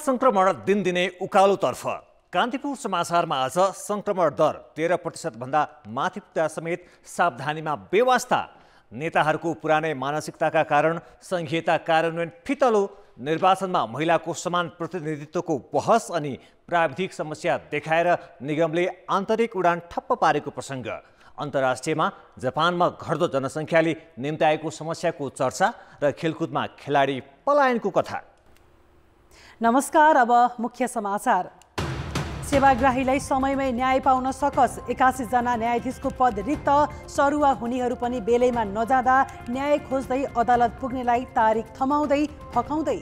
संक्रमण दिनदिनै उकालोतर्फ। कान्तिपुर समाचारमा आज संक्रमण दर 13% भन्दा माथि पुग्दा समेत सावधानीमा बेवास्ता। नेताहरूको पुरानै मानसिकताका कारण संघीयता कार्यान्वयन फितलो। निर्वाचनमा महिलाको समान प्रतिनिधित्वको बहस अनि प्राविधिक समस्या देखाएर निगमले आन्तरिक उडान ठप्प पारेको प्रसङ्ग। अन्तर्राष्ट्रियमा जापानमा घट्दो जनसङ्ख्याले निम्त्याएको समस्याको चर्चा र खेलकुदमा खेलाडी पलायनको कथा। नमस्कार, अब मुख्य समाचार। सेवाग्राहीलाई समयमै न्याय पाउन सकस। 81 जना न्यायाधीशको पद रिक्त। सरुवा हुनेहरू पनि बेलैमा नजाँदा न्याय खोज्दै अदालत पुग्नेलाई तारिख थमाउँदै फकाउँदै।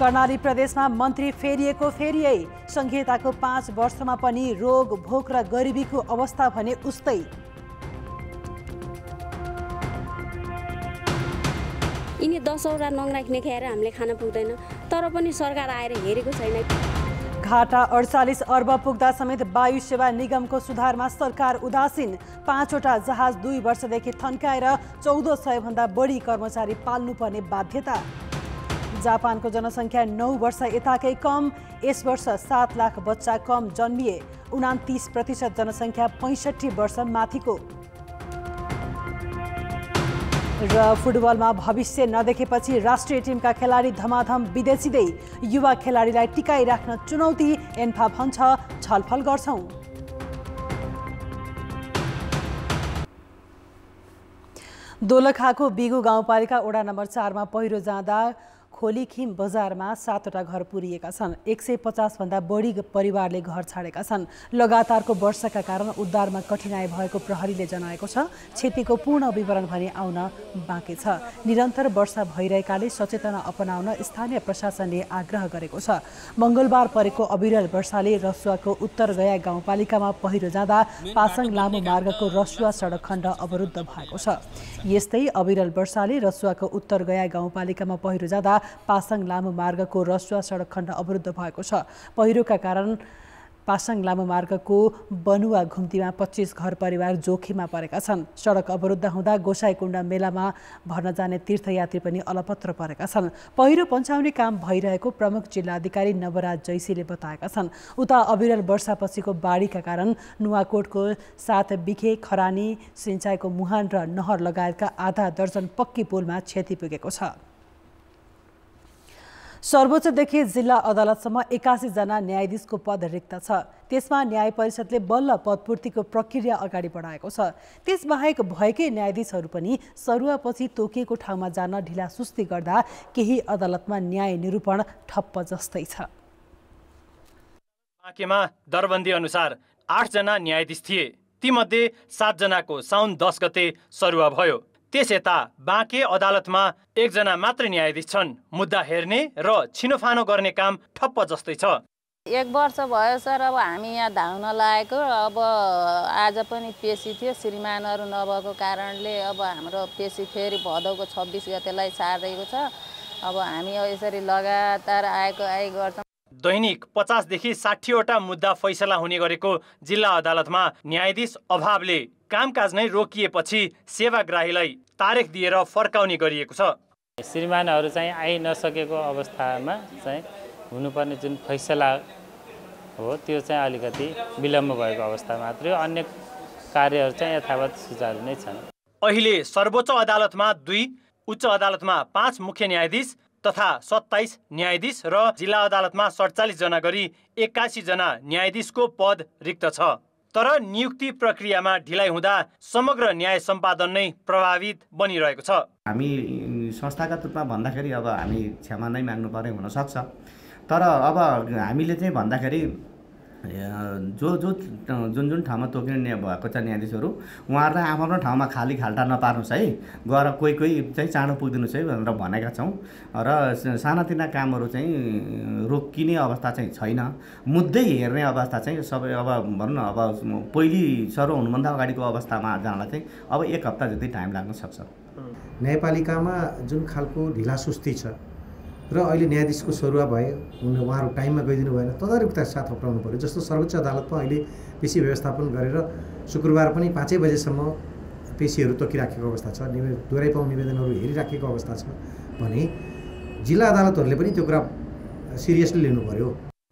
कर्णाली प्रदेशमा मन्त्री फेरिएको फेरिए। संघीयताको 5 वर्षमा पनि रोग भोक र गरिबीको अवस्था भने उस्तै। यिनी 10वटा नङराख्ने खाएर हामीले खान पुग्दैन, तर पनि सरकार आएर हेरेको छैन। घाटा 48 अर्ब पुग्दा समेत वायु सेवा निगमको सुधारमा सरकार उदासीन। 5वटा जहाज 2 वर्षदेखि थन्काएर 1400 भन्दा बढी कर्मचारी पाल्नुपर्ने बाध्यता। जापानको जनसङ्ख्या 9 वर्ष यताकै कम। यस वर्ष 7 लाख बच्चा कम जन्मिए। 29% जनसङ्ख्या 65 वर्ष माथिको। र फुटबलमा भविष्य नदेखेपछि राष्ट्रिय टिमका खेलाडी धमाधम विदेशिँदै। युवा खेलाडीलाई टिकाइराख्न चुनौती। एन्फा भन्छ छलफल गर्छौं। दोलखाको बिगु गाउँपालिका वडा नम्बर 4 मा पहिरो जाँदा खोलीखिम बजारमा 7वटा घर पुरिएका छन्। 150 भन्दा बढी परिवारले घर छाडेका छन्। लगातारको वर्षाका कारण उद्धारमा कठिनाई भएको प्रहरीले जनाएको छ। क्षतिको पूर्ण विवरण भने आउन बाँकी छ। निरन्तर वर्षा भइरहेकाले सचेतना अपनाउन स्थानीय प्रशासनले आग्रह गरेको छ। मंगलबार परेको अविरल वर्षाले रसुवाको उत्तर गया गाउँपालिकामा पहिरो जाँदा पासाङ लामो मार्गको रसुवा सडक खण्ड अवरुद्ध भएको छ। यस्तै अविरल वर्षाले रसुवाको उत्तर गया गाउँपालिकामा पहिरो जाँदा पासाङ लामो मार्गको रसुवा सडक खण्ड अवरुद्ध भएको छ। पहिरोका कारण पासाङ लामो मार्गको बनुवा घुम्तीमा 25 घर परिवार जोखिममा परेका छन्। सडक अवरुद्ध हुँदा गोसाईकुण्ड मेलामा भर्न जाने तीर्थयात्री पनि अलपत्र परेका छन्। पहिरो पन्छाउने काम भइरहेको प्रमुख जिल्लाधिकारी नवराज जैसीले बताएका छन्। उता अविरल वर्षापछिको बाढीका कारण नुवाकोटको 7 बिखे खरानी सिंचाईको मुहान र नहर लगायतका आधा दर्जन पक्की पुलमा क्षति पुगेको छ। सर्वोच्चदेखि जिल्ला अदालतसम्म 81 जना न्यायाधीशको पद रिक्त छ। त्यसमा न्याय परिषदले बल्ल पदपूर्तिको प्रक्रिया अगाडि बढाएको छ। त्यसबाहेक भएकै न्यायाधीशहरू पनि सरुवापछि तोकिएको ठाउँमा जान ढिलासुस्ती गर्दा केही अदालतमा न्याय निरूपण ठप्प जस्तै छ। बाँकेमा दरबन्दी अनुसार 8 जना न्यायाधीश थिए। तीमध्ये 7 जनाको साउन 10 गते सरुवा भयो। त्यस यता बाँके अदालतमा 1 जना मात्र न्यायाधीश छन्। मुद्दा हेर्ने र छिनोफानो गर्ने काम ठप्प जस्तै छ। 1 वर्ष भयो सर, अब हामी यहाँ धाउन लागेको। अब आज पनि पेशी थियो, श्रीमानहरू नभएको कारणले अब हाम्रो पेशी फेरि भदौको 26 गतेलाई सारिएको छ। अब हामी यसरी लगातार आइ गर्छौँ। दैनिक 50 देखि 60 वटा मुद्दा फैसला हुने गरेको जिल्ला अदालतमा न्यायाधीश अभावले कामकाज नै रोकिएपछि सेवाग्राहीलाई तारिख दिएर फर्काउने गरिएको छ। श्रीमानहरू चाहिँ आइ नसकेको अवस्थामा चाहिँ हुनुपर्ने जुन फैसला हो त्यो चाहिँ अलिकति विलम्ब भएको अवस्था मात्रै हो। अन्य कार्यहरू चाहिँ यथावत सुचारू नै छन्। अहिले सर्वोच्च अदालतमा 2, उच्च अदालतमा 5 मुख्य न्यायाधीश तथा 27 न्यायाधीश र जिल्ला अदालतमा 47 जना गरी 81 जना न्यायाधीशको पद रिक्त छ। तर नियुक्ति प्रक्रियामा ढिलाइ हुँदा समग्र न्याय सम्पादन नै प्रभावित बनिरहेको छ। हामी संस्थागत रूपमा भन्दाखेरि अब हामी क्षमा नै माग्नु पर्ने हुनसक्छ। तर अब हामीले चाहिँ भन्दाखेरि जुन ठाउँमा तोकिने भएको छ न्यायाधीशहरू, उहाँहरूलाई आफ्नो ठाउँमा खाली खाल्टा नपार्नुहोस् है, गएर कोही चाहिँ चाँडो पुगिदिनुहोस् है भनेर भनेका छौँ। र सानातिना कामहरू चाहिँ रोकिने अवस्था चाहिँ छैन। मुद्दै हेर्ने अवस्था चाहिँ सबै अब भनौँ न, अब पहिली सरो हुनुभन्दा अगाडिको अवस्थामा जानलाई चाहिँ अब 1 हप्ता जति टाइम लाग्न सक्छ। न्यायपालिकामा जुन खालको ढिलासुस्ती छ र अहिले न्यायाधीशको सरुवा भयो, उहाँहरू टाइममा गइदिनु भएन, तदारुकता साथ अप्नाउनु पर्यो। जस्तो सर्वोच्च अदालतमा अहिले पेशी व्यवस्थापन गरेर शुक्रबार पनि 5 बजेसम्म पेशीहरू तोकिराखेको अवस्था छ। दोहोऱ्याइ पाउने निवेदनहरू हेरिराखेको अवस्था छ भने जिल्ला अदालतहरूले पनि त्यो कुरा सिरियसली लिनु पर्यो।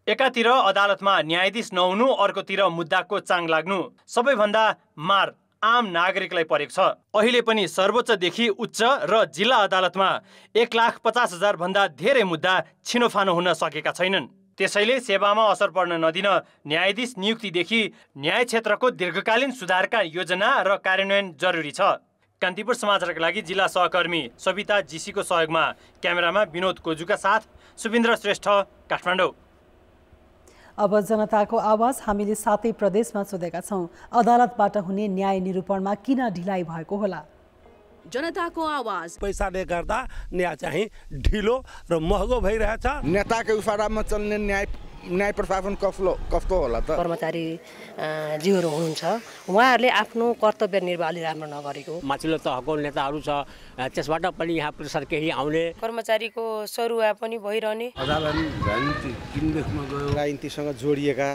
एकातिर अदालतमा न्यायाधीश नहुनु, अर्कोतिर मुद्दाको चाङ लाग्नु सबैभन्दा मार आम नागरिकलाई परेको छ। अहिले पनि सर्वोच्चदेखि उच्च र जिल्ला अदालतमा 1,50,000 भन्दा धेरै मुद्दा छिनोफानो हुन सकेका छैनन्। त्यसैले सेवामा असर पर्न नदिन न्यायाधीश नियुक्तिदेखि न्याय क्षेत्रको दीर्घकालीन सुधारका योजना र कार्यान्वयन जरुरी छ। कान्तिपुर समाचारका लागि जिल्ला सहकर्मी सविता जीसीको सहयोगमा क्यामेरामा विनोद कोजुका साथ सुबिन्द्र श्रेष्ठ, काठमाडौँ। अब जनताको आवाज हामीले 7 प्रदेशमा सोधेका छौँ। अदालतबाट हुने न्याय निरूपणमा किन ढिलाइ भएको होला? जनताको आवाज। पैसाले गर्दा न्याय चाहिँ ढिलो र महँगो भइरहेछ। नेताको इसारामा चल्ने न्याय प्रशासन कस्तो होला त? कर्मचारी जीवहरू हुनुहुन्छ, उहाँहरूले आफ्नो कर्तव्य निर्वाह अलि राम्रो नगरेको। माथिल्लो तहको नेताहरू छ, त्यसबाट पनि यहाँ प्रेसर केही आउने। कर्मचारीको सरुवा पनि भइरहने। अदालत राजनीतिसँग जोडिएका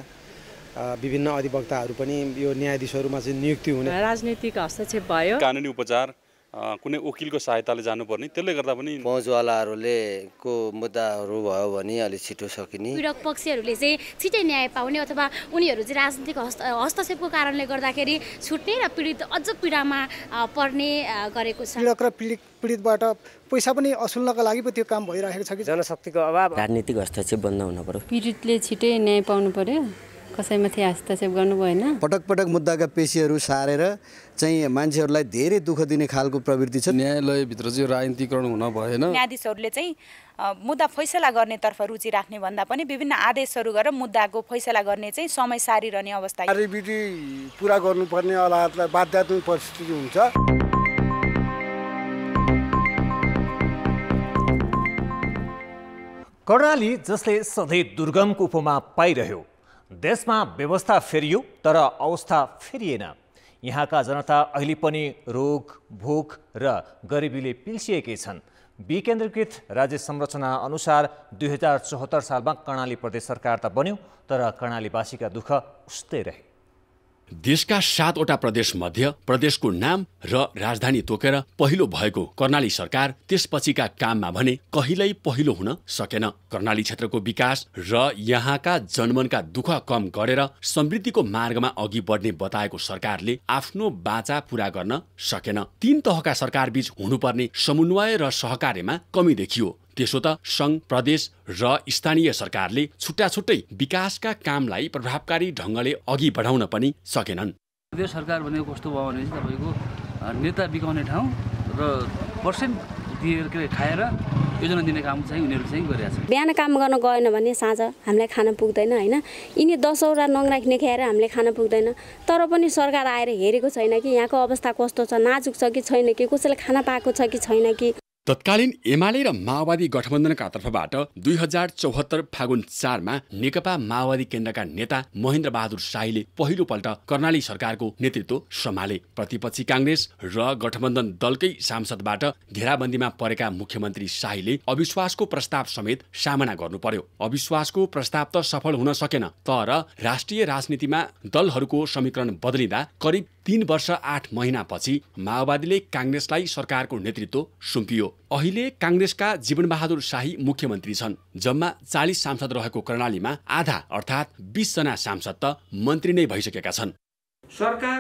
विभिन्न अधिवक्ताहरू पनि यो न्यायाधीशहरूमा चाहिँ नियुक्ति हुने। राजनीतिक हस्तक्षेप भयो। कानुनी उपचार कुनै वकिलको सहायताले जानुपर्ने, त्यसले गर्दा पनि पहुँचवालाहरूले को मुद्दाहरू भयो भने अलि छिटो सकिने। पीडक पक्षहरूले चाहिँ छिटै न्याय पाउने अथवा उनीहरू चाहिँ राजनीतिक हस्तक्षेपको कारणले गर्दाखेरि छुट्ने र पीडित अझ पीडामा पर्ने गरेको छ। पीडक र पीडितबाट पैसा पनि असुल्नका लागि पो त्यो काम भइरहेको छ कि जनशक्तिको अभाव। राजनीतिक हस्तक्षेप बन्द हुन पर्यो। पीडितले छिटै न्याय पाउनु पर्यो, कसैमाथि हस्तक्षेप गर्नु भएन। पटक पटक मुद्दाका पेशीहरू सारेर चाहिँ मान्छेहरूलाई धेरै दुःख दिने खालको प्रवृत्ति छ। न्यायालयभित्र चाहिँ राजनीतिकरण हुन भएन। न्यायाधीशहरूले चाहिँ मुद्दा फैसला गर्नेतर्फ रुचि राख्ने भन्दा पनि विभिन्न आदेशहरू गरेर मुद्दाको फैसला गर्ने चाहिँ समय सारिरहने अवस्था। कार्यविधि पुरा गर्नुपर्ने अदालतलाई बाध्यात्मक परिस्थिति हुन्छ। कर्णाली जसले सधैँ दुर्गमको उपमा पाइरह्यो, देशमा व्यवस्था फेरियो तर अवस्था फेरिएन। यहाँका जनता अहिले पनि रोग, भोक र गरिबीले पिल्सिएकै छन्। विकेन्द्रीकृत राज्य संरचना अनुसार 2074 सालमा कर्णाली प्रदेश सरकार त बन्यो, तर कर्णालीवासीका दुःख उस्तै रहे। देशका 7वटा प्रदेश मध्य प्रदेशको नाम र राजधानी तोकेर पहिलो भएको कर्णाली सरकार त्यसपछिका काममा भने कहिल्यै पहिलो हुन सकेन। कर्णाली क्षेत्रको विकास र यहाँका जनमनका दुःख कम गरेर समृद्धिको मार्गमा अघि बढ्ने बताएको सरकारले आफ्नो बाचा पूरा गर्न सकेन। 3 तहका सरकारबीच हुनुपर्ने समन्वय र सहकार्यमा कमी देखियो। त्यसो त संघ, प्रदेश र स्थानीय सरकारले छुट्टा छुट्टै विकासका कामलाई प्रभावकारी ढङ्गले अघि बढाउन पनि सकेनन्। प्रदेश सरकार भनेको कस्तो भयो भने तपाईँको नेता बिकाउने ठाउँ र पर्सेन्ट दिएर खाएर योजना दिने काम चाहिँ उनीहरू चाहिँ गरिरहेको छ। बिहान काम गर्न गएन भने साँझ हामीलाई खान पुग्दैन होइन। यिनी 10वटा नङ्ग्रा ख्याएर हामीले खान पुग्दैन। तर पनि सरकार आएर हेरेको छैन कि यहाँको अवस्था कस्तो छ, नाजुक छ कि छैन, कि कसैले खाना पाएको छ कि छैन कि। तत्कालीन एमाले र माओवादी गठबन्धनका तर्फबाट 2074 फागुन 4 मा नेकपा माओवादी केन्द्रका नेता महेन्द्र बहादुर शाहीले पहिलोपल्ट कर्णाली सरकारको नेतृत्व सम्हाले। प्रतिपक्षी कांग्रेस र गठबन्धन दलकै सांसदबाट घेराबन्दीमा परेका मुख्यमन्त्री शाहीले अविश्वासको प्रस्ताव समेत सामना गर्नु पर्यो। अविश्वासको प्रस्ताव त सफल हुन सकेन, तर राष्ट्रिय राजनीतिमा दलहरूको समीकरण बदलिँदा करिब 3 वर्ष 8 महिनापछि माओवादीले कांग्रेसलाई सरकारको नेतृत्व सुम्पियो। अहिले कांग्रेसका जीवनबहादुर शाही मुख्यमन्त्री छन्। जम्मा 40 सांसद रहेको कर्णालीमा आधा अर्थात् 20 जना सांसद त मन्त्री नै भइसकेका छन्। सरकार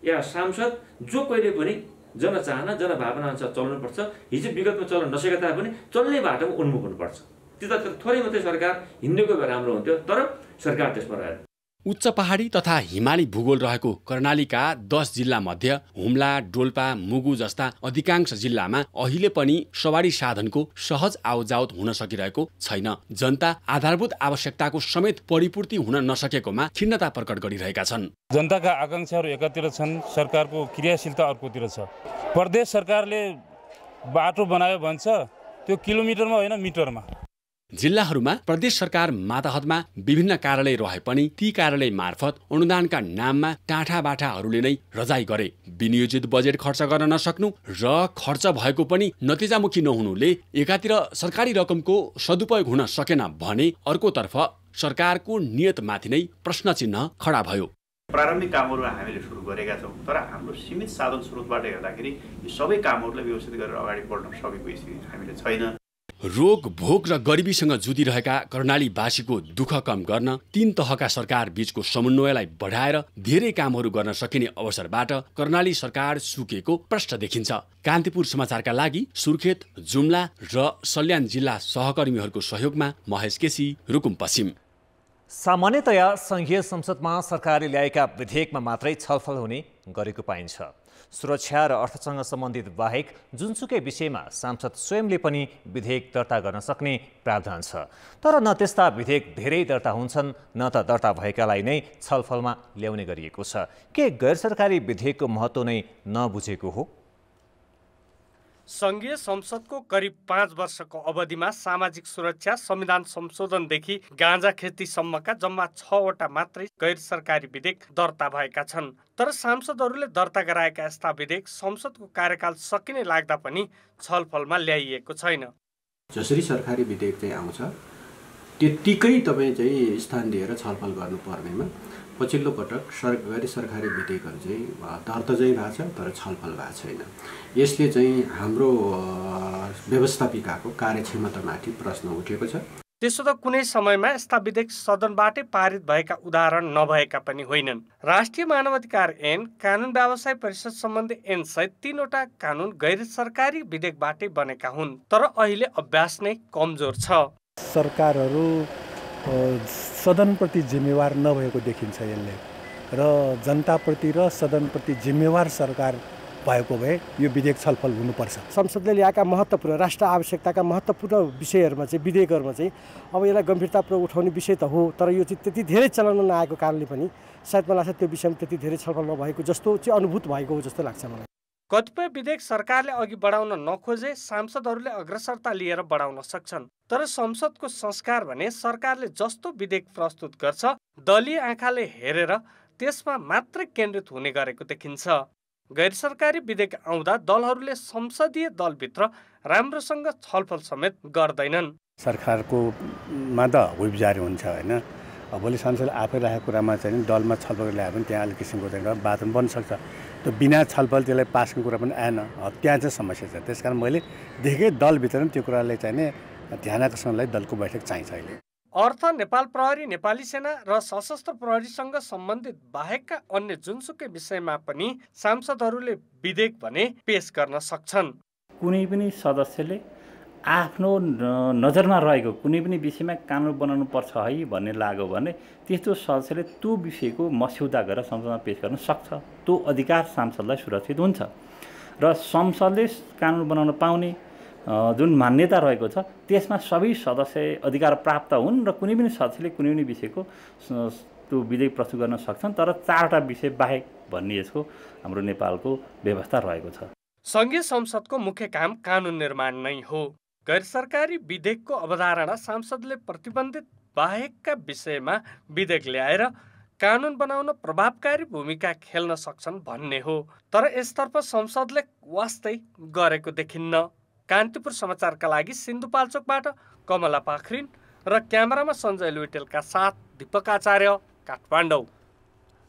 या सांसद जो कहिले पनि जनचाहना जनभावना अनुसार चल्नुपर्छ। हिजो विगतमा चल्न नसके तापनि चल्ने बाटोमा उन्मुख हुनुपर्छ। त्यो त थोरै मात्रै सरकार हिँडेको भए राम्रो हुन्थ्यो, तर सरकार त्यसमा रहेन। उच्च पहाडी तथा हिमाली भूगोल रहेको कर्णालीका 10 जिल्ला मध्ये हुम्ला, डोल्पा, मुगु जस्ता अधिकांश जिल्लामा अहिले पनि सवारी साधनको सहज आवजावत हुन सकिरहेको छैन। जनता आधारभूत आवश्यकताको समेत परिपूर्ति हुन नसकेकोमा खिन्नता प्रकट गरिरहेका छन्। जनताका आकांक्षाहरू एकातिर छन्, सरकारको क्रियाशीलता अर्कोतिर छ। प्रदेश सरकारले बाटो बनायो भन्छ, त्यो किलोमिटरमा होइन मिटरमा। जिल्लाहरूमा प्रदेश सरकार मातहतमा विभिन्न कार्यालय रहे पनि ती कार्यालय मार्फत अनुदानका नाममा टाँठाबाठाहरूले नै रजाई गरे। विनियोजित बजेट खर्च गर्न नसक्नु र खर्च भएको पनि नतिजामुखी नहुनुले एकातिर सरकारी रकमको सदुपयोग हुन सकेन भने अर्कोतर्फ सरकारको नियतमाथि नै प्रश्न चिन्ह खडा भयो। प्रारम्भिक कामहरू हामीले सुरु गरेका छौँ, तर हाम्रो सीमित साधन स्रोतबाट हेर्दाखेरि यी सबै कामहरूलाई व्यवस्थित गरेर अगाडि बढ्न सकेको स्थिति हामीले छैन। रोग भोक र गरिबीसँग जुधिरहेका कर्णालीवासीको दुःख कम गर्न 3 तहका सरकार बीचको समन्वयलाई बढाएर धेरै कामहरू गर्न सकिने अवसरबाट कर्णाली सरकार सुकेको प्रश्न देखिन्छ। कान्तिपुर समाचारका लागि सुर्खेत, जुम्ला र सल्यान जिल्ला सहकर्मीहरूको सहयोगमा महेश केसी, रुकुम पश्चिम। सामान्यतया संघीय संसदमा सरकारले ल्याएका विधेयकमा मात्रै छलफल हुने गरेको पाइन्छ। सुरक्षा र अर्थसँग सम्बन्धित बाहेक जुनसुकै विषयमा सांसद स्वयंले पनि विधेयक दर्ता गर्न सक्ने प्रावधान छ। तर न त्यस्ता विधेयक धेरै दर्ता हुन्छन्, न त दर्ता भएकालाई नै छलफलमा ल्याउने गरिएको छ। के गैर सरकारी विधेयकको महत्त्व नै नबुझेको हो? संघीय संसदको करिब 5 वर्षको अवधिमा सामाजिक सुरक्षा, संविधान संशोधनदेखि गाँजा खेतीसम्मका जम्मा 6 वटा मात्रै गैर सरकारी विधेयक दर्ता भएका छन्। तर सांसदहरूले दर्ता गराएका यस्ता विधेयक संसदको कार्यकाल सकिने लाग्दा पनि छलफलमा ल्याइएको छैन। जसरी सरकारी विधेयक चाहिँ आउँछ त्यत्तिकै तपाईँ चाहिँ स्थान दिएर छलफल गर्नुपर्नेमा पछिल्लो पटक गैर सरकारी विधेयकहरू चाहिँ दर्ता चाहिँ भएको छ, तर छलफल भएको छैन। यसले चाहिँ हाम्रो व्यवस्थापिकाको कार्यक्षमतामाथि प्रश्न उठेको छ। त्यसो त कुनै समयमा यस्ता विधेयक सदनबाटै पारित भएका उदाहरण नभएका पनि होइनन्। राष्ट्रिय मानवाधिकार ऐन, कानुन व्यवसाय परिषद सम्बन्धी ऐन सहित 3 वटा कानुन गैर सरकारी विधेयकबाटै बनेका हुन्। तर अहिले अभ्यास नै कमजोर छ। सरकारहरू सदनप्रति जिम्मेवार नभएको देखिन्छ यसले, र जनताप्रति र सदनप्रति जिम्मेवार सरकार भएको भए यो विधेयक छलफल हुनुपर्छ। संसदले ल्याएका महत्त्वपूर्ण राष्ट्र आवश्यकताका महत्त्वपूर्ण विषयहरूमा चाहिँ विधेयकहरूमा चाहिँ अब यसलाई गम्भीरतापूर्वक उठाउने विषय त हो, तर यो चाहिँ त्यति धेरै चलनमा नआएको कारणले पनि सायद मलाई लाग्छ त्यो विषयमा त्यति धेरै छलफल नभएको जस्तो चाहिँ अनुभूत भएको हो जस्तो लाग्छ मलाई। कतिपय विधेयक सरकारले अघि बढाउन नखोजे सांसदहरूले अग्रसरता लिएर बढाउन सक्छन्। तर संसदको संस्कार भने सरकारले जस्तो विधेयक प्रस्तुत गर्छ दलीय आँखाले हेरेर त्यसमा मात्रै केन्द्रित हुने गरेको देखिन्छ। गैर सरकारी विधेयक आउँदा दलहरूले संसदीय दलभित्र राम्रोसँग छलफल समेत गर्दैनन्। सरकारको मा त व्हिप जारी हुन्छ होइन, भोलि सांसदले आफै राखेको कुरामा चाहिँ दलमा छलफल ल्यायो भने त्यहाँ अलिक किसिमको बात पनि बन्न सक्छ। त्यो बिना छलफल त्यसलाई पास गर्ने कुरा पनि आएन, त्यहाँ चाहिँ समस्या छ। त्यसकारण मैले देखेँ दलभित्र पनि त्यो कुराले चाहिँ ध्यान आकर्षणलाई दलको बैठक चाहिन्छ। अहिले अर्थ, नेपाल प्रहरी, नेपाली सेना र सशस्त्र प्रहरीसँग सम्बन्धित बाहेकका अन्य जुनसुकै विषयमा पनि सांसदहरूले विधेयक भने पेश गर्न सक्छन्। कुनै पनि सदस्यले आफ्नो नजरमा रहेको कुनै पनि विषयमा कानुन बनाउनु पर्छ है भन्ने लाग्यो भने त्यस्तो सदस्यले त्यो विषयको मस्यौदा गरेर संसदमा पेश गर्न सक्छ। त्यो अधिकार सांसदलाई सुरक्षित हुन्छ र संसदले कानुन बनाउन पाउने जुन मान्यता रहेको छ त्यसमा सबै सदस्य अधिकार प्राप्त हुन् र कुनै पनि सदस्यले कुनै पनि विषयको त्यो विधेयक प्रस्तुत गर्न सक्छन्। तर 4वटा विषय बाहेक भन्ने यसको हाम्रो नेपालको व्यवस्था रहेको छ। संघीय संसदको मुख्य काम कानुन निर्माण नै हो। गैर सरकारी विधेयकको अवधारणा सांसदले प्रतिबन्धित बाहेकका विषयमा विधेयक ल्याएर कानुन बनाउन प्रभावकारी भूमिका खेल्न सक्छन् भन्ने हो। तर यसतर्फ संसदले वास्तै गरेको देखिन्न। कान्तिपुर समाचारका लागि सिन्धुपाल्चोकबाट कमला पाखरिन र क्यामेरामा सञ्जय लुइटेलका साथ दीपक आचार्य, काठमाडौँ।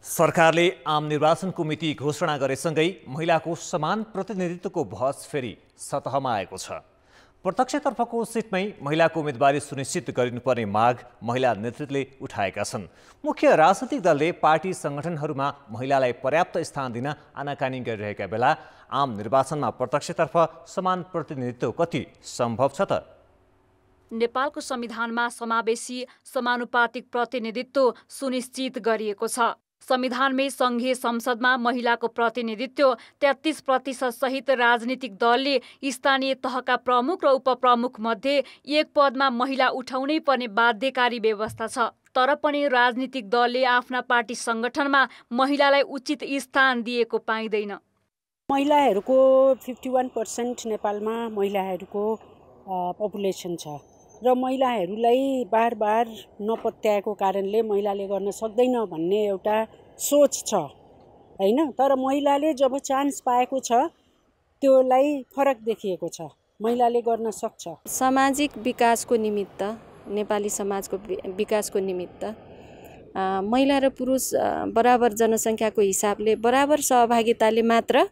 सरकारले आम निर्वाचनको मिति घोषणा गरेसँगै महिलाको समान प्रतिनिधित्वको बहस फेरि सतहमा आएको छ। प्रत्यक्षतर्फको सिटमै महिलाको उम्मेदवारी सुनिश्चित गरिनुपर्ने माग महिला नेतृत्वले उठाएका छन्। मुख्य राजनैतिक दलले पार्टी सङ्गठनहरूमा महिलालाई पर्याप्त स्थान दिन आनाकानी गरिरहेका बेला आम निर्वाचनमा प्रत्यक्षतर्फ समान प्रतिनिधित्व कति सम्भव छ त? नेपालको संविधानमा समावेशी समानुपातिक प्रतिनिधित्व सुनिश्चित गरिएको छ। संविधानमै संघीय संसदमा महिलाको प्रतिनिधित्व 33% सहित राजनीतिक दलले स्थानीय तहका प्रमुख र उपप्रमुख मध्ये 1 पदमा महिला उठाउनै पर्ने बाध्यकारी व्यवस्था छ। तर पनि राजनीतिक दलले आफ्ना पार्टी सङ्गठनमा महिलालाई उचित स्थान दिएको पाइँदैन। महिलाहरूको 51% नेपालमा महिलाहरूको पपुलेसन छ र महिलाहरूलाई बार नपत्याएको कारणले महिलाले गर्न सक्दैन भन्ने एउटा सोच छ हैन। तर महिलाले जब चान्स पाएको छ त्यसलाई फरक देखिएको छ, महिलाले गर्न सक्छ। सामाजिक विकासको निमित्त, नेपाली समाजको विकासको निमित्त महिला र पुरुष बराबर जनसङ्ख्याको हिसाबले बराबर सहभागिताले मात्र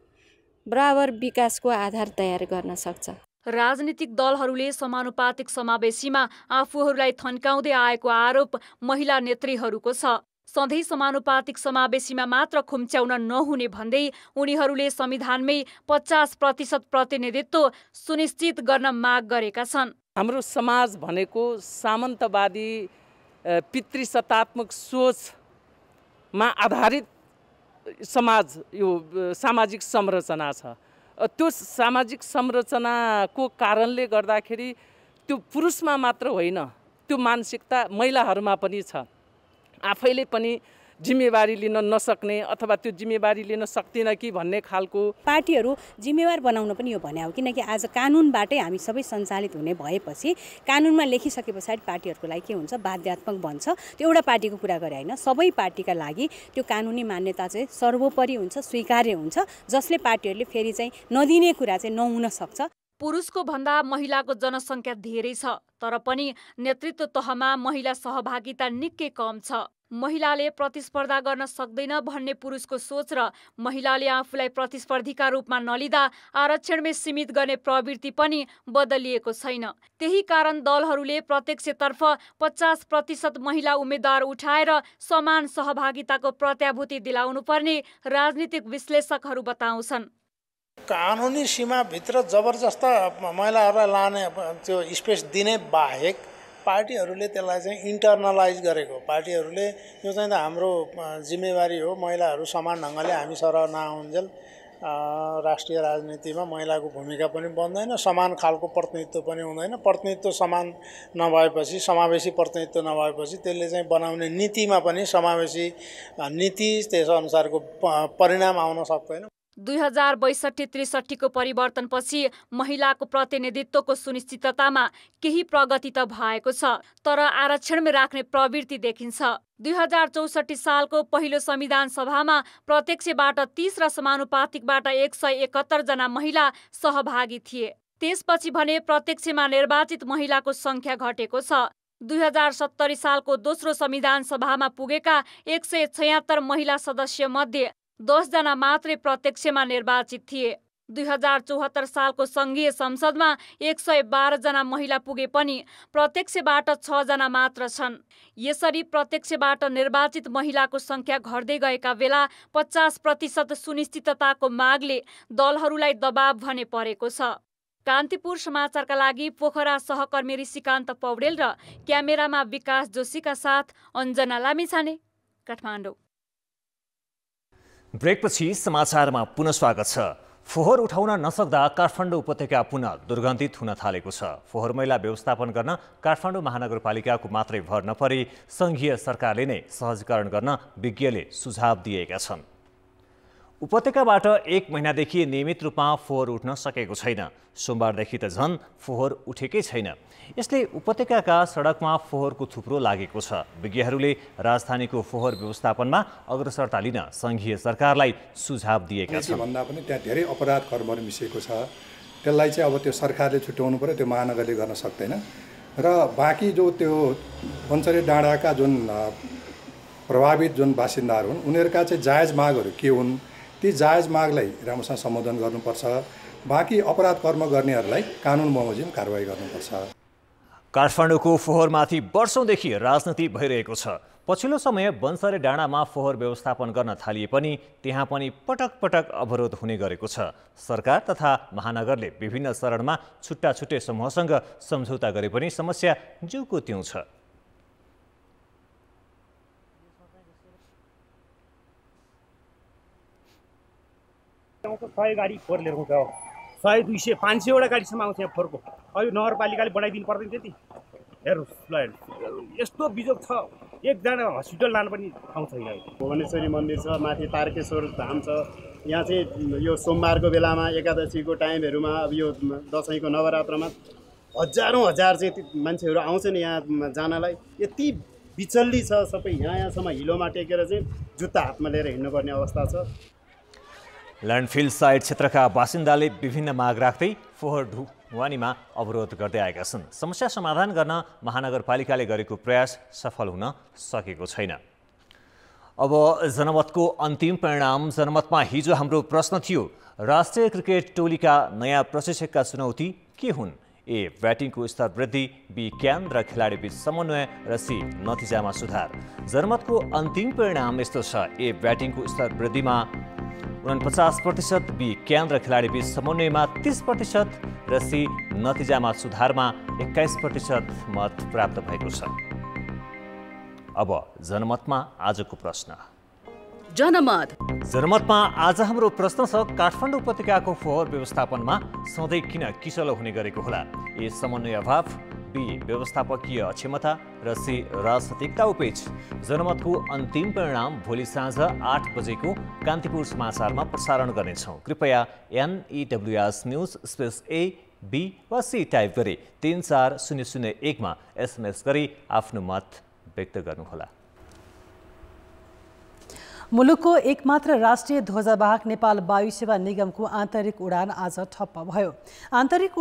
बराबर विकासको आधार तयार गर्न सक्छ। राजनीतिक दलहरूले समानुपातिक समावेशीमा आफूहरूलाई थन्काउँदै आएको आरोप महिला नेत्रीहरूको छ। सधैँ समानुपातिक समावेशीमा मात्र खुम्च्याउन नहुने भन्दै उनीहरूले संविधानमै 50% प्रतिनिधित्व सुनिश्चित गर्न माग गरेका छन्। हाम्रो समाज भनेको सामन्तवादी पितृसत्तात्मक सोचमा आधारित समाज, यो सामाजिक संरचना छ। त्यो सामाजिक संरचनाको कारणले गर्दाखेरि त्यो पुरुषमा मात्र होइन, त्यो मानसिकता महिलाहरूमा पनि छ। आफैले पनि जिम्मेवारी लिन नसक्ने अथवा त्यो जिम्मेवारी लिन सक्दिन कि भन्ने खालको पार्टीहरू जिम्मेवार बनाउन पनि यो भने हो, किनकि आज कानुनबाटै हामी सबै सञ्चालित हुने भएपछि कानुनमा लेखिसके पछाडि पार्टीहरूको लागि के हुन्छ, बाध्यात्मक बन्छ। त्यो एउटा पार्टीको कुरा गरे होइन, सबै पार्टीका लागि त्यो कानुनी मान्यता चाहिँ सर्वोपरि हुन्छ, स्वीकार्य हुन्छ, जसले पार्टीहरूले फेरि चाहिँ नदिने कुरा चाहिँ नहुन सक्छ। पुरुषको भन्दा महिलाको जनसङ्ख्या धेरै छ, तर पनि नेतृत्व तहमा महिला सहभागिता निकै कम छ। महिलाले प्रतिस्पर्धा गर्न सक्दैन भन्ने पुरुषको सोच र महिलाले आफूलाई प्रतिस्पर्धीका रूपमा नलिँदा आरक्षणमै सीमित गर्ने प्रवृत्ति पनि बदलिएको छैन। त्यही कारण दलहरूले प्रत्यक्षतर्फ 50% महिला उम्मेद्वार उठाएर समान सहभागिताको प्रत्याभूति दिलाउनुपर्ने राजनीतिक विश्लेषकहरू बताउँछन्। कानुनी सीमाभित्र जबरजस्त महिलाहरूलाई लाने त्यो स्पेस दिने बाहेक पार्टीहरूले त्यसलाई चाहिँ इन्टर्नलाइज गरेको, पार्टीहरूले यो चाहिँ हाम्रो जिम्मेवारी हो, महिलाहरू समान ढङ्गले हामी सरह नआउन्जेल राष्ट्रिय राजनीतिमा महिलाको भूमिका पनि बन्दैन, समान खालको प्रतिनिधित्व पनि हुँदैन। प्रतिनिधित्व समान नभएपछि, समावेशी प्रतिनिधित्व नभएपछि त्यसले चाहिँ बनाउने नीतिमा पनि समावेशी नीति त्यसअनुसारको परिणाम आउन सक्दैन। 2062-63 को परिवर्तनपछि महिलाको प्रतिनिधित्वको सुनिश्चिततामा केही प्रगति त भएको छ, तर आरक्षणमै राख्ने प्रवृत्ति देखिन्छ। 2064 सालको पहिलो संविधान सभामा प्रत्यक्षबाट 30 र समानुपातिकबाट 171 जना महिला सहभागी थिए। त्यसपछि भने प्रत्यक्षमा निर्वाचित महिलाको संख्या घटेको छ। 2070 सालको दोस्रो संविधान सभामा पुगेका 176 महिला सदस्य मध्ये 10 जना मात्रै प्रत्यक्षमा निर्वाचित थिए। 2074 सालको संघीय संसदमा 112 जना महिला पुगे पनि प्रत्यक्षबाट 6 जना मात्र छन्। यसरी प्रत्यक्षबाट निर्वाचित महिलाको संख्या घट्दै गएका बेला 50% सुनिश्चितताको मागले दलहरूलाई दबाव भने परेको छ। कान्तिपुर समाचारका लागि पोखरा सहकर्मी ऋषिकान्त पौडेल र क्यामेरामा विकास जोशीका साथ अञ्जना लामिछाने, काठमाडौँ। ब्रेकपछि समाचारमा पुनः स्वागत छ। फोहोर उठाउन नसक्दा काठमाडौँ उपत्यका पुनः दुर्गन्धित हुन थालेको छ। फोहोर मैला व्यवस्थापन गर्न काठमाडौँ महानगरपालिकाको मात्रै भर नपरी सङ्घीय सरकारले नै सहजीकरण गर्न विज्ञले सुझाव दिएका छन्। उपत्यकाबाट 1 महिनादेखि नियमित रूपमा फोहोर उठ्न सकेको छैन। सोमबारदेखि त झन् फोहोर उठेकै छैन। यसले उपत्यकाका सडकमा फोहोरको थुप्रो लागेको छ। विज्ञहरूले राजधानीको फोहोर व्यवस्थापनमा अग्रसरता लिन सङ्घीय सरकारलाई सुझाव दिएका छन्। भन्दा पनि त्यहाँ धेरै अपराध कर्महरू मिसिएको छ। त्यसलाई चाहिँ अब त्यो सरकारले छुट्याउनु पर्यो, त्यो महानगरले गर्न सक्दैन। र बाँकी जो त्यो पञ्चरे डाँडाका जुन प्रभावित जुन बासिन्दाहरू हुन् उनीहरूका चाहिँ जायज मागहरू के हुन्, ती जायज मागलाई राम्रोसँग सम्बोधन गर्नुपर्छ। बाँकी अपराध कर्म गर्नेहरूलाई कानुन बमोजिम कारवाही गर्नुपर्छ। काठमाडौँको फोहोरमाथि वर्षौँदेखि राजनीति भइरहेको छ। पछिल्लो समय बन्सरे डाँडामा फोहोर व्यवस्थापन गर्न थालिए पनि त्यहाँ पनि पटक पटक अवरोध हुने गरेको छ। सरकार तथा महानगरले विभिन्न चरणमा छुट्टा छुट्टै समूहसँग सम्झौता गरे पनि समस्या ज्यूको त्यों छ। गाउँको 100 गाडी फोहोर लिएर आउँछ, 100, 200, 500 गाडीसम्म आउँछ यहाँ फोहोरको। अब नगरपालिकाले बनाइदिनु पर्दैन त्यति। हेर्नुहोस् ल, यस्तो बिजोग छ, एकजना हस्पिटल लानु पनि ठाउँ छैन। भुवनेश्वरी मन्दिर छ, माथि तारकेश्वर धाम छ। यहाँ चाहिँ यो सोमबारको बेलामा, एकादशीको टाइमहरूमा, अब यो दसैँको नवरात्रमा हजार चाहिँ मान्छेहरू आउँछन् यहाँ जानलाई। यति बिचल्ली छ, सबै यहाँसम्म हिलोमा टेकेर चाहिँ जुत्ता हातमा लिएर हिँड्नुपर्ने अवस्था छ। ल्यान्डफिल साइट क्षेत्रका बासिन्दाले विभिन्न माग राख्दै फोहोर ढुवानीमा अवरोध गर्दै आएका छन्। समस्या समाधान गर्न महानगरपालिकाले गरेको प्रयास सफल हुन सकेको छैन। अब जनमतको अन्तिम परिणाम। जनमतमा हिजो हाम्रो प्रश्न थियो, राष्ट्रिय क्रिकेट टोलीका नयाँ प्रशिक्षकका चुनौती के हुन्? ए. ब्याटिङको स्तर वृद्धि, बी. ज्ञान र खेलाडीबीच समन्वय र सी. नतिजामा सुधार। जनमतको अन्तिम परिणाम यस्तो छ, ए. ब्याटिङको स्तर वृद्धिमा 49%, बी. ज्ञान र खेलाडीबीच समन्वयमा 30% र सी. नतिजामा सुधारमा 21% मत प्राप्त भएको छ। अब जनमतमा आजको प्रश्न। जनमतमा आज हाम्रो प्रश्न छ, काठमाडौँ उपत्यकाको फोहोर व्यवस्थापनमा सधैँ किन किसलो हुने गरेको होला? ए. समन्वय अभाव, बी. व्यवस्थापकीय अक्षमता र सी. राजनैतिक दाउपेच। जनमतको अन्तिम परिणाम भोलि साँझ 8 बजेको कान्तिपुर समाचारमा प्रसारण गर्नेछौँ। कृपया NEWS news space A, B वा C टाइप गरी 34001 मा SMS गरी आफ्नो मत व्यक्त गर्नुहोला। मुलुकको एकमात्र राष्ट्रिय ध्वजावाहक नेपाल वायु सेवा निगमको आन्तरिक उडान आज ठप्प भयो। आन्तरिक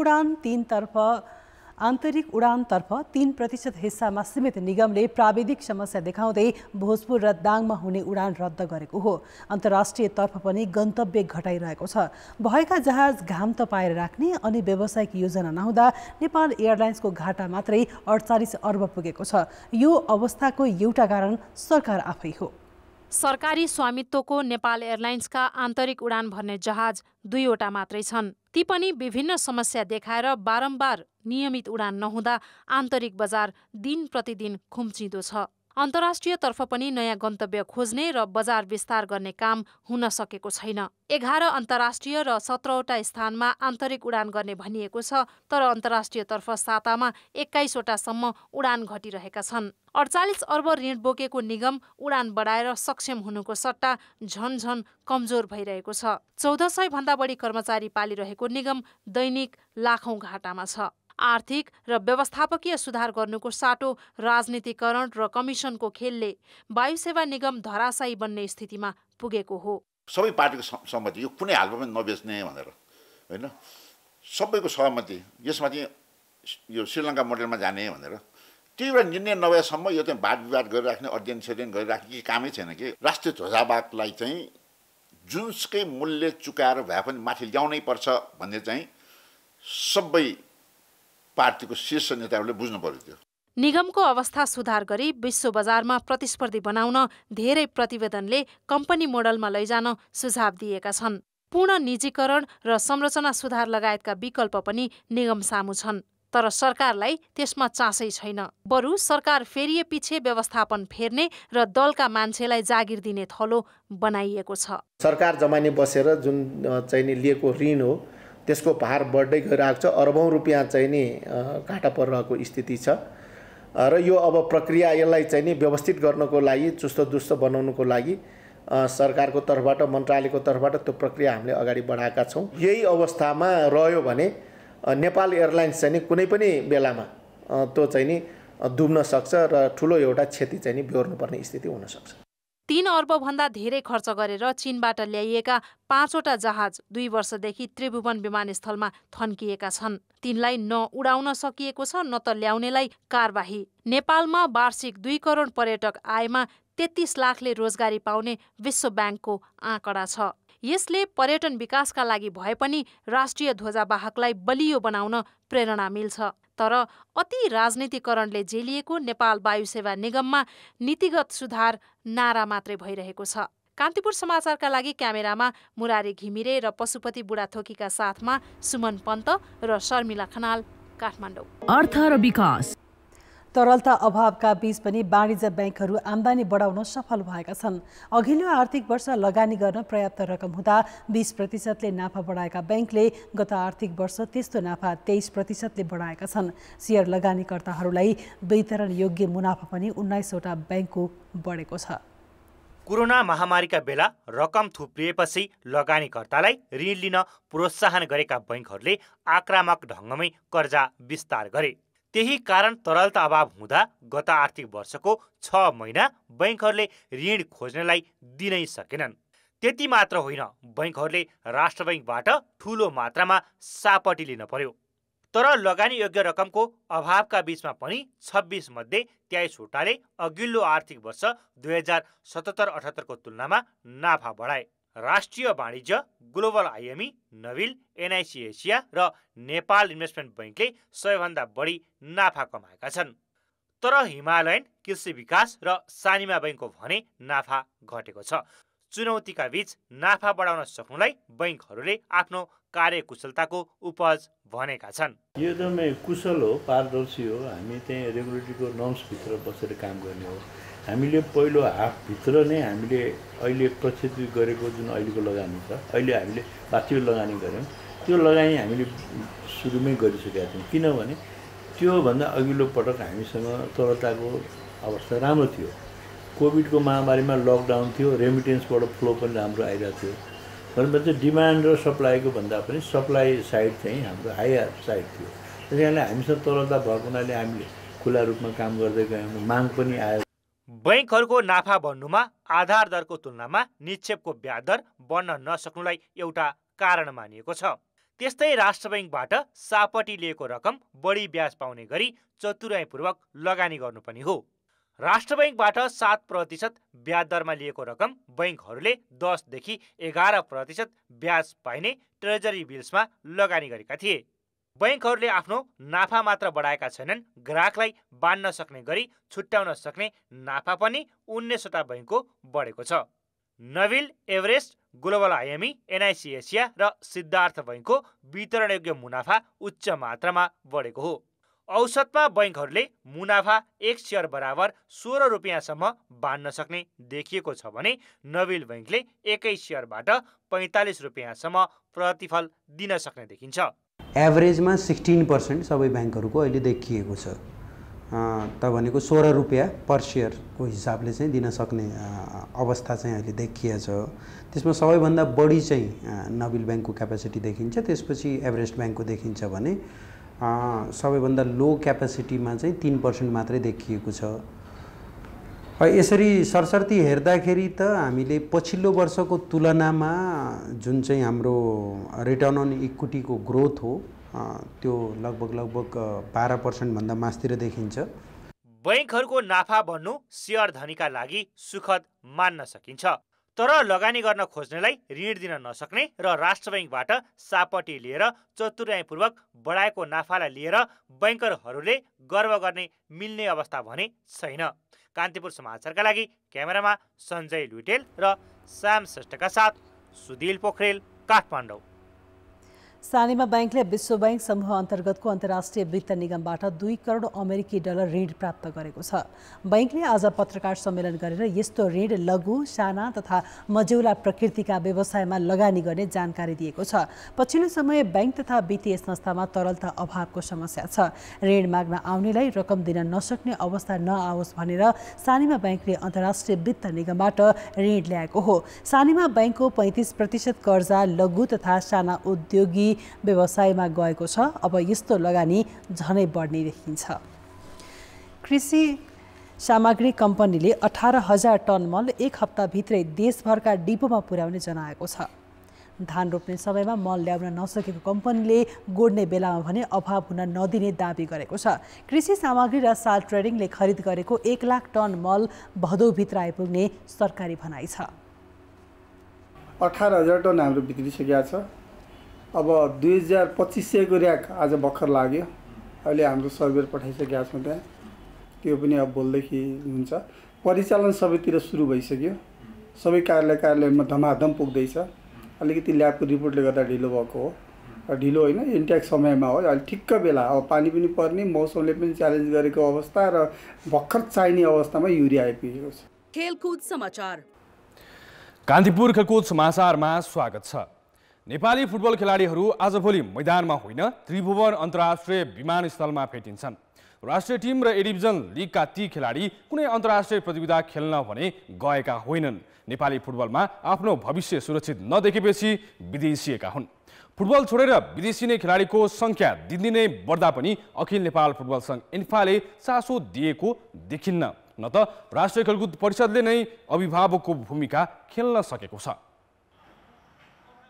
उडानतर्फ 3% हिस्सामा सीमित निगमले प्राविधिक समस्या देखाउँदै भोजपुर र दाङमा हुने उडान रद्द गरेको हो। अन्तर्राष्ट्रिय तर्फ पनि गन्तव्य घटाइरहेको छ। भएका जहाज घाम त पाएर राख्ने अनि व्यावसायिक योजना नहुँदा नेपाल एयरलाइन्सको घाटा मात्रै 48 अर्ब पुगेको छ। यो अवस्थाको एउटा कारण सरकार आफै हो। सरकारी स्वामित्वको नेपाल एयरलाइन्सका आन्तरिक उडान भर्ने जहाज 2वटा मात्रै छन्। ती पनि विभिन्न समस्या देखाएर बारम्बार नियमित उडान नहुँदा आन्तरिक बजार दिन प्रतिदिन खुम्चिँदो छ। अन्तर्राष्ट्रिय तर्फ पनि नयाँ गन्तव्य खोज्ने र बजार विस्तार गर्ने काम हुन सकेको छैन। 11 अन्तर्राष्ट्रिय र 17वटा स्थानमा आन्तरिक उडान गर्ने भनिएको छ, तर अन्तर्राष्ट्रिय तर्फ सातामा 21वटा सम्म उडान घटिरहेका छन्। 48 अर्ब ऋण बोकेको निगम उडान बढाएर सक्षम हुनुको सट्टा झन कमजोर भइरहेको छ। 1400 भन्दा बढी कर्मचारी पालिरहेको निगम दैनिक लाखौं घाटामा छ। आर्थिक र व्यवस्थापकीय सुधार गर्नुको साटो राजनीतिकरण र कमिसनको खेलले वायुसेवा निगम धराशायी बन्ने स्थितिमा पुगेको हो। सबै पार्टीको सहमति, यो कुनै हालमा पनि नबेच्ने भनेर होइन, सबैको सहमति, यसमा चाहिँ यो श्रीलङ्का मोडेलमा जाने भनेर त्यो एउटा निर्णय नभएसम्म यो चाहिँ वाद विवाद गरिराख्ने, अध्ययन गरिराख्ने के कामै छैन कि। राष्ट्रिय ध्वजावाहकलाई चाहिँ जुनसुकै मूल्य चुकाएर भए पनि माथि ल्याउनै पर्छ भन्ने चाहिँ सबै पार्टीको शीर्ष नेताहरूले बुझ्नु पर्यो। त्यो निगमको अवस्था सुधार गरी विश्व बजारमा प्रतिस्पर्धी बनाउन धेरै प्रतिवेदनले कम्पनी मोडलमा लैजान सुझाव दिएका छन्। पूर्ण निजीकरण र संरचना सुधार लगायतका विकल्प पनि निगम सामु छन्, तर सरकारलाई त्यसमा चासै छैन। बरु सरकार फेरिए पछि व्यवस्थापन फेर्ने र दलका मान्छेलाई जागिर दिने थलो बनाइएको छ। सरकार जमानी बसेर जुन चाहिँ लिएको ऋण हो त्यसको भार बढ्दै गइरहेको छ। अरबौं रुपियाँ चाहिँ नि घाटा परिरहेको स्थिति छ र यो अब प्रक्रिया यसलाई चाहिँ नि व्यवस्थित गर्नको लागि, चुस्त बनाउनको लागि सरकारको तर्फबाट, मन्त्रालयको तर्फबाट त्यो प्रक्रिया हामीले अगाडि बढाएका छौँ। यही अवस्थामा रह्यो भने नेपाल एयरलाइन्स चाहिँ नि कुनै पनि बेलामा त्यो चाहिँ नि डुब्न सक्छ र ठुलो एउटा क्षति चाहिँ नि बेहोर्नुपर्ने स्थिति हुन सक्छ। 3 अर्ब भन्दा धेरै खर्च गरेर चीनबाट ल्याइएका 5वटा जहाज 2 वर्षदेखि त्रिभुवन विमानस्थलमा थन्किएका छन्। तिनलाई न उडाउन सकिएको छ, न त ल्याउनेलाई कारबाही। नेपालमा वार्षिक 2 करोड पर्यटक आएमा 33 लाखले रोजगारी पाउने विश्व ब्याङ्कको आँकडा छ। यसले पर्यटन विकासका लागि भए पनि राष्ट्रिय ध्वजावाहकलाई बलियो बनाउन प्रेरणा मिल्छ। तर अति राजनीतिकरणले जेलिएको नेपाल वायुसेवा निगममा नीतिगत सुधार नारा मात्रै भइरहेको छ। कान्तिपुर समाचारका लागि क्यामेरामा मुरारी घिमिरे र पशुपति बुढाथोकीका साथमा सुमन पन्त र शर्मिला खनाल, काठमाडौँ। अर्थ र विकास। तरलता अभावका बीच पनि वाणिज्य ब्याङ्कहरू आम्दानी बढाउन सफल भएका छन्। अघिल्लो आर्थिक वर्ष लगानी गर्न पर्याप्त रकम हुँदा 20%ले नाफा बढाएका ब्याङ्कले गत आर्थिक वर्ष त्यस्तो नाफा 23%ले बढाएका छन्। सेयर लगानीकर्ताहरूलाई वितरण योग्य मुनाफा पनि 19वटा ब्याङ्कको बढेको छ। कोरोना महामारीका बेला रकम थुप्रिएपछि लगानीकर्तालाई ऋण लिन प्रोत्साहन गरेका बैङ्कहरूले आक्रामक ढङ्गमै कर्जा विस्तार गरे। त्यही कारण तरलता अभाव हुँदा गत आर्थिक वर्षको 6 महिना बैङ्कहरूले ऋण खोज्नेलाई दिनै सकेनन्। त्यति मात्र होइन, बैङ्कहरूले राष्ट्र बैङ्कबाट ठूलो मात्रामा सापटी लिन पर्यो। तर लगानी योग्य रकमको अभावका बीचमा पनि 26 मध्ये 23वटाले अघिल्लो आर्थिक वर्ष 2077-78 को तुलनामा नाफा बढाए। राष्ट्रिय वाणिज्य, global IME, Nabil, NIC Asia र नेपाल इन्भेस्टमेन्ट बैंकले सबैभन्दा बढी नाफा कमाएका छन्। तर हिमालयन, कृषि विकास र सानिमा बैंकको भने नाफा घटेको छ। चुनौतीका बीच नाफा बढाउन सक्नुलाई बैंकहरूले आफ्नो कार्यकुशलताको उपज भनेका छन्। यो एकदमै कुशल हो, पारदर्शी हो। हामी त्यही रेगुलेटरीको नर्म्सभित्र बसेर काम गर्ने हो। हामीले पहिलो हाफभित्र नै हामीले अहिले प्रक्षेपित गरेको जुन अहिलेको लगानी छ, अहिले हामीले वास्तविक लगानी गऱ्यौँ, त्यो लगानी हामीले सुरुमै गरिसकेका थियौँ। किनभने त्योभन्दा अघिल्लो पटक हामीसँग तरलताको अवस्था राम्रो थियो। कोभिडको महामारीमा लकडाउन थियो, रेमिटेन्सबाट फ्लो पनि राम्रो आइरहेको थियो। भनेपछि डिमान्ड र सप्लाईको भन्दा पनि सप्लाई साइड चाहिँ हाम्रो हायर साइड थियो। त्यस कारणले हामीसँग तरलता भएको हुनाले हामीले खुला रूपमा काम गर्दै गयौँ, माग पनि आयो। बैंकहरूको नाफा बढ्नुमा आधार दरको तुलनामा निक्षेपको ब्याज दर बढ्न नसक्नुलाई एउटा कारण मानिएको छ। त्यस्तै राष्ट्र बैंकबाट सापटी लिएको रकम बढी ब्याज पाउने गरी चतुर्याइपूर्वक लगानी गर्नु पनि हो। राष्ट्र बैंकबाट 7% ब्याज दरमा लिएको रकम बैंकहरूले 10 देखि 11% ब्याज पाइने ट्रेजरी बिल्समा लगानी गरेका थिए। बैंकहरूले आफ्नो नाफा मात्र बढाएका छैनन्, ग्राहकलाई बाँड्न सक्ने गरी छुट्याउन सक्ने नाफा पनि 19वटा बैंकको बढेको छ। Nabil, Everest, global IME, NIC Asia र सिद्धार्थ बैंकको वितरणयोग्य मुनाफा उच्च मात्रामा बढेको हो। औसतमा बैंकहरूले मुनाफा 1 शेयर बराबर 16 रुपियाँसम्म बाँड्न सक्ने देखिएको छ भने नविल बैंकले 1 शेयरबाट 45 रुपियाँसम्म प्रतिफल दिन सक्ने देखिन्छ। एभरेजमा 16% सबै ब्याङ्कहरूको अहिले देखिएको छ। त भनेको 16 रुपियाँ पर सेयरको हिसाबले चाहिँ दिन सक्ने अवस्था चाहिँ अहिले देखिएको छ। त्यसमा सबैभन्दा बढी चाहिँ नविल ब्याङ्कको क्यापेसिटी देखिन्छ, त्यसपछि एभरेस्ट ब्याङ्कको देखिन्छ भने सबैभन्दा लो क्यापेसिटीमा चाहिँ 3% मात्रै देखिएको छ। यसरी सरसर्ती हेर्दाखेरि त हामीले पछिल्लो वर्षको तुलनामा जुन चाहिँ हाम्रो रिटर्न अन इक्विटीको ग्रोथ हो त्यो लगभग 12% भन्दा मास्तिर देखिन्छ। बैंकहरूको नाफा बढ्नु शेयर धनीका लागि सुखद मान्न सकिन्छ, तर लगानी गर्न खोज्नेलाई ऋण दिन नसक्ने र राष्ट्र बैंकबाट सापटी लिएर चतुर्याइपूर्वक बढाएको नाफालाई लिएर बैंकरहरूले गर्व गर्ने मिल्ने अवस्था भने छैन। कान्तिपुर समाचारका लागि क्यामेरामा सञ्जय लुइटेल र श्याम श्रेष्ठका साथ सुधिल पोखरेल, काठमाडौँ। सानिमा बैंकले विश्व बैंक समूह अन्तर्गतको अन्तर्राष्ट्रिय वित्त निगमबाट 2 करोड अमेरिकी डलर ऋण प्राप्त गरेको छ। बैंकले आज पत्रकार सम्मेलन गरेर यस्तो ऋण लघु, साना तथा मझौला प्रकृतिका व्यवसायमा लगानी गर्ने जानकारी दिएको छ। पछिल्लो समय बैंक तथा वित्तीय संस्थामा तरलता अभावको समस्या छ। ऋण माग्न आउनेलाई रकम दिन नसक्ने अवस्था नआओस् भनेर सानिमा बैंकले अन्तर्राष्ट्रिय वित्त निगमबाट ऋण ल्याएको हो। सानिमा बैंकको 35% कर्जा लघु तथा साना उद्योगी व्यवसायमा गएको छ। अब यस्तो लगानी झनै बढ्ने देखिन्छ। कृषि सामग्री कम्पनीले 18,000 टन मल 1 हप्ताभित्रै देशभरका डिपोमा पुर्याउने जनाएको छ। धान रोप्ने समयमा मल ल्याउन नसकेको कम्पनीले गोड्ने बेलामा भने अभाव हुन नदिने दाबी गरेको छ। कृषि सामग्री र साल ट्रेडिङले खरिद गरेको 1 लाख टन मल भदौभित्र आइपुग्ने सरकारी भनाइ छ। 18,000 टन हाम्रो बिग्रिसकेको छ। अब 2500 को र्याक आज भर्खर लाग्यो। अहिले हाम्रो सर्भर पठाइसकेका छौँ त्यहाँ, त्यो पनि अब बोल्दैखेरि हुन्छ। परिचालन सबैतिर सुरु भइसक्यो, सबै कार्यालयमा धमाधम पुग्दैछ। अलिकति ल्याबको रिपोर्टले गर्दा ढिलो भएको हो, ढिलो होइन, इन्ट्याक्ट समयमा हो। अहिले ठिक्क बेला, अब पानी पनि पर्ने, मौसमले पनि च्यालेन्ज गरेको अवस्था र भर्खर चाहिने अवस्थामा युरिया आइपुगेको छ। खेलकुद समाचार। कान्तिपुर खेलकुद समाचारमा स्वागत छ। नेपाली फुटबल खेलाडीहरू आजभोलि मैदानमा होइन त्रिभुवन अन्तर्राष्ट्रिय विमानस्थलमा भेटिन्छन्। राष्ट्रिय टिम र ए डिभिजन लिगका ती खेलाडी कुनै अन्तर्राष्ट्रिय प्रतियोगिता खेल्न भने गएका होइनन्। नेपाली फुटबलमा आफ्नो भविष्य सुरक्षित नदेखेपछि विदेशिएका हुन्। फुटबल छोडेर विदेशी नै खेलाडीको संख्या दिनदिनै बढ्दा पनि अखिल नेपाल फुटबल सङ्घ इन्फाले चासो दिएको देखिन्न, न त राष्ट्रिय खेलकुद परिषदले नै अभिभावकको भूमिका खेल्न सकेको छ।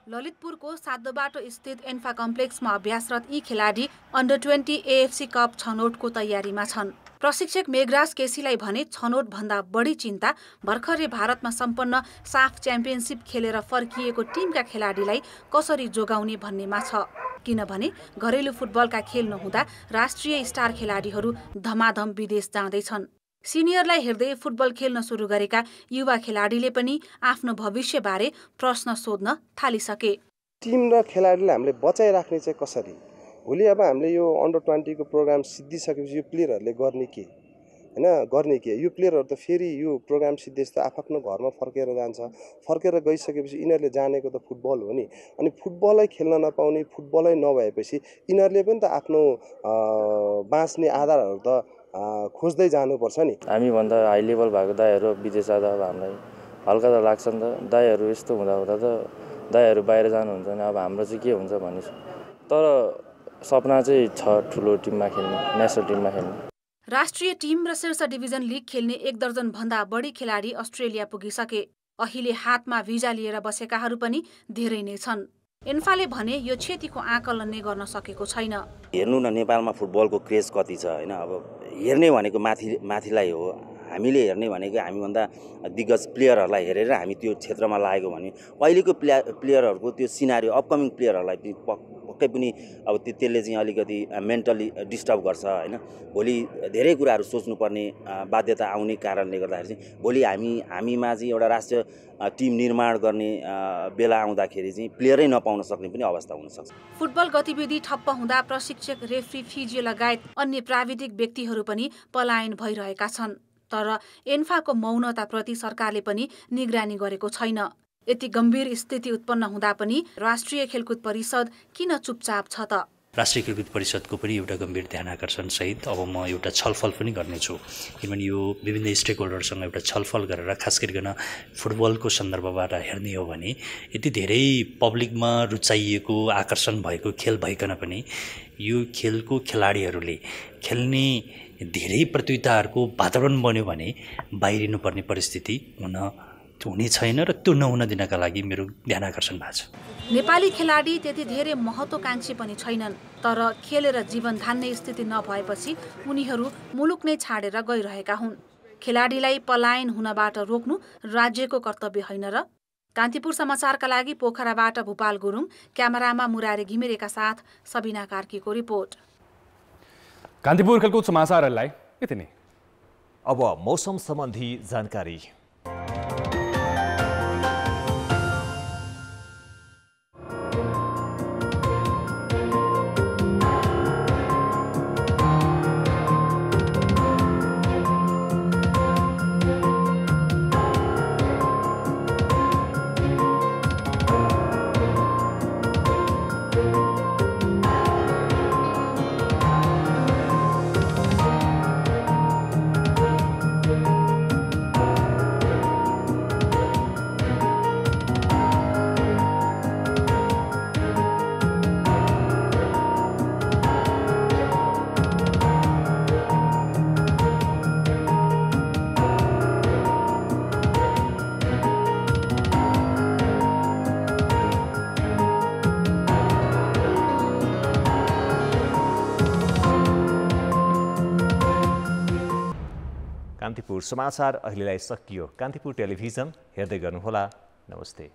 ललितपुरको सातोबाटो स्थित एन्फा कम्प्लेक्समा अभ्यासरत यी खेलाडी अन्डर-20 एएफसी कप छनौटको तयारीमा छन्। प्रशिक्षक मेघराज केसीलाई भने छनौटभन्दा बढी चिन्ता भर्खरै भारतमा सम्पन्न साफ च्याम्पियनसिप खेलेर फर्किएको टिमका खेलाडीलाई कसरी जोगाउने भन्नेमा छ। किनभने घरेलु फुटबलका खेल नहुँदा राष्ट्रिय स्टार खेलाडीहरू धमाधम विदेश जाँदैछन्। सिनियरलाई हेर्दै फुटबल खेल्न सुरु गरेका युवा खेलाडीले पनि आफ्नो भविष्यबारे प्रश्न सोध्न थालिसके। टिम र खेलाडीलाई हामीले बचाइराख्ने चाहिँ कसरी? भोलि अब हामीले यो अन्डर-20 को प्रोग्राम सिद्धिसकेपछि यो प्लेयरहरूले गर्ने के यो प्लेयरहरू त फेरि यो प्रोग्राम सिद्धेस त आफ्नो घरमा फर्केर जान्छ। फर्केर गइसकेपछि यिनीहरूले जानेको त फुटबल हो नि। अनि फुटबलै खेल्न नपाउने, फुटबलै नभएपछि यिनीहरूले पनि त आफ्नो बाँच्ने आधारहरू त खोज्दै जानुपर्छ नि। हामीभन्दा हाई लेभल भएको दाइहरू विदेश जाँदा अब हामीलाई हल्का त लाग्छ नि त। दाइहरू यस्तो हुँदा त दाइहरू बाहिर जानुहुन्छ नि, अब हाम्रो चाहिँ के हुन्छ भन्ने। तर सपना चाहिँ छ ठुलो टिममा खेल्ने, नेसनल टिममा खेल्ने। राष्ट्रिय टिम र शीर्ष डिभिजन लिग खेल्ने 1 दर्जन भन्दा बढी खेलाडी अस्ट्रेलिया पुगिसके। अहिले हातमा भिजा लिएर बसेकाहरू पनि धेरै नै छन्। एन्फाले भने यो क्षतिको आकलन नै गर्न सकेको छैन। हेर्नु न नेपालमा फुटबलको क्रेज कति छ हैन। अब हेर्ने भनेको माथिलाई हो। हामीले हेर्ने भनेको हामीभन्दा दिग्गज प्लेयरहरूलाई हेरेर हामी त्यो क्षेत्रमा लागेको भने अहिलेको प्लेयरहरूको त्यो सिनारियो अपकमिङ प्लेयरहरूलाई पक्कै पनि अब त्यसले चाहिँ अलिकति मेन्टली डिस्टर्ब गर्छ हैन। भोलि धेरै कुराहरू सोच्नुपर्ने बाध्यता आउने कारणले गर्दाखेरि चाहिँ भोलि हामीमा चाहिँ एउटा राष्ट्रिय टिम निर्माण गर्ने बेला आउँदाखेरि चाहिँ प्लेयरै नपाउन सक्ने पनि अवस्था हुन सक्छ। फुटबल गतिविधि ठप्प हुँदा प्रशिक्षक, रेफ्री, फिजियो लगायत अन्य प्राविधिक व्यक्तिहरू पनि पलायन भइरहेका छन्। तर एन्फाको मौनताप्रति सरकारले पनि निगरानी गरेको छैन। यति गम्भीर स्थिति उत्पन्न हुँदा पनि राष्ट्रिय खेलकुद परिषद किन चुपचाप छ त? राष्ट्रिय खेलकुद परिषदको पनि एउटा गम्भीर ध्यान आकर्षण सहित अब म एउटा छलफल पनि गर्नेछु। किनभने यो विभिन्न स्टेक होल्डरसँग एउटा छलफल गरेर खास गरिकन फुटबलको सन्दर्भबाट हेर्ने हो भने यति धेरै पब्लिकमा रुचाइएको आकर्षण भएको खेल भइकन पनि यो खेलको खेलाडीहरूले खेल्ने धेरै प्रतियोगिताहरूको वातावरण बन्यो भने बाहिरिनुपर्ने परिस्थिति हुने छैन र त्यो नहुन दिनका लागि मेरो ध्यान आकर्षण भएको छ। नेपाली खेलाडी त्यति धेरै महत्त्वाकांक्षी पनि छैनन्। तर खेलेर जीवन धान्ने स्थिति नभएपछि उनीहरू मुलुक नै छाडेर गइरहेका हुन्। खेलाडीलाई पलायन हुनबाट रोक्नु राज्यको कर्तव्य होइन र? कान्तिपुर समाचारका लागि पोखराबाट भूपाल गुरुङ, क्यामेरामा मुरारी घिमिरेका साथ सबिना कार्कीको रिपोर्ट। कान्तिपुर खेलकुद समाचारहरूलाई यति नै। अब मौसम सम्बन्धी जानकारी। कान्तिपुर समाचार अहिलेलाई सकियो। कान्तिपुर टेलिभिजन हेर्दै गर्नुहोला। नमस्ते।